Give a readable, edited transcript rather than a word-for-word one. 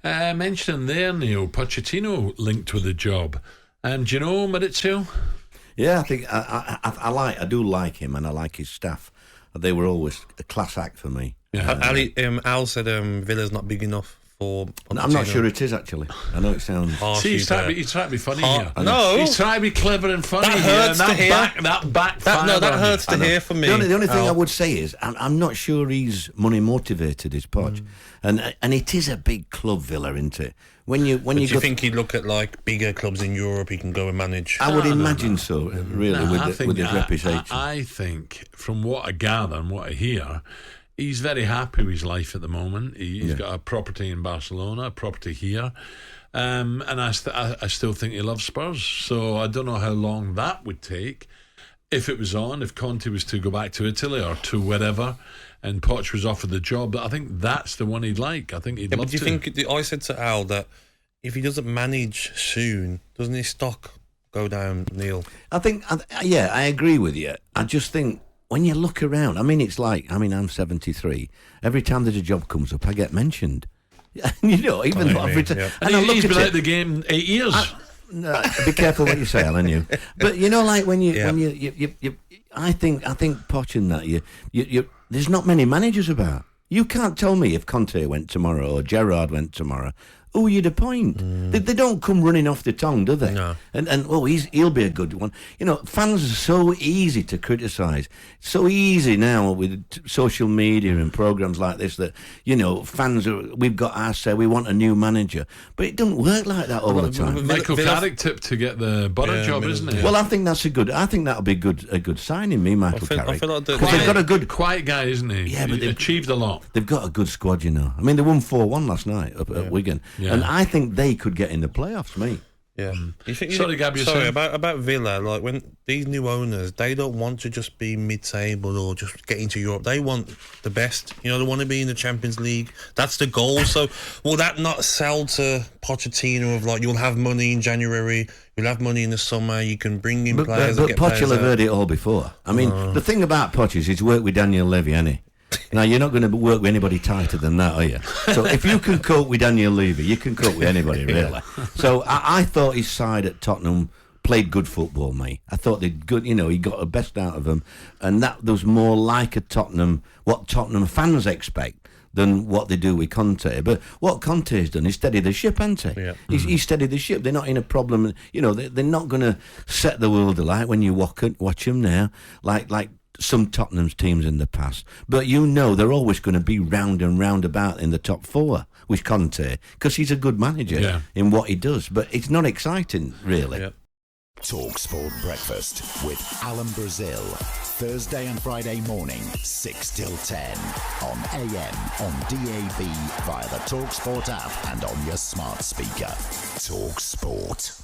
Mentioning there, Neil, Pochettino linked with the job. Do you know Maurizio? Yeah, I think I do like him, and I like his staff. They were always a class act for me. Yeah. Al said Villa's not big enough for Pochettino. I'm not sure it is, actually. I know it sounds... See, he's trying to be funny here. No. He's trying to be clever and funny that here. Hurts to hear. That hurts to hear for me. The only thing I would say is I'm not sure he's money motivated, is Poch. And it is a big club, Villa, isn't it? Do you think he'd look at like bigger clubs in Europe he can go and manage? I would imagine so, really, with his reputation. I think, from what I gather and what I hear, he's very happy with his life at the moment. He's got a property in Barcelona, a property here. And I still think he loves Spurs. So I don't know how long that would take. If it was on, if Conte was to go back to Italy or to wherever, and Poch was offered the job, but I think that's the one he'd like. I think he'd love to. Do you think, I said to Al that if he doesn't manage soon, doesn't his stock go down, Neil? I think, I agree with you. I just think when you look around, it's like, I'm 73. Every time there's a job comes up, I get mentioned. Even though every time. And he's been out of the game 8 years. No, be careful what you say, Alan. You, but like when you, I think Poch and that there's not many managers about. You can't tell me if Conte went tomorrow or Gerrard went tomorrow, who you'd appoint. They don't come running off the tongue, do they? No. And he'll be a good one. Fans are so easy to criticise. So easy now with social media and programmes like this that, fans we've got our say, we want a new manager. But it doesn't work like that all the time. Michael Carrick tipped to get the butter job, isn't it? Well, I think that'll be a good signing, Michael Carrick. I feel like they've got a good quiet guy, isn't he? Yeah, but they've achieved a lot. They've got a good squad, they won 4-1 last night up at Wigan. Yeah. And I think they could get in the playoffs, mate. Yeah. Sorry, Gabby. Sorry, about Villa, like when these new owners, they don't want to just be mid-table or just get into Europe. They want the best. They want to be in the Champions League. That's the goal. So will that not sell to Pochettino of like, you'll have money in January, you'll have money in the summer, you can bring in players. But Poch will have heard it all before. The thing about Poch is he's worked with Daniel Levy, hasn't he? Now, you're not going to work with anybody tighter than that, are you? So if you can cope with Daniel Levy, you can cope with anybody, really. So I thought his side at Tottenham played good football, mate. I thought they'd good, he got the best out of them. And that was more like what Tottenham fans expect than what they do with Conte. But what Conte's done is steady the ship, hasn't he? Yeah. He's steadied the ship. They're not in a problem. They're not going to set the world alight when you watch them now, like some Tottenham's teams in the past, but they're always going to be round and round about in the top four with Conte because he's a good manager in what he does, but it's not exciting, really. Yeah. talkSPORT Breakfast with Alan Brazil, Thursday and Friday morning, 6 till 10 on AM, on DAB, via the talkSPORT app and on your smart speaker. talkSPORT.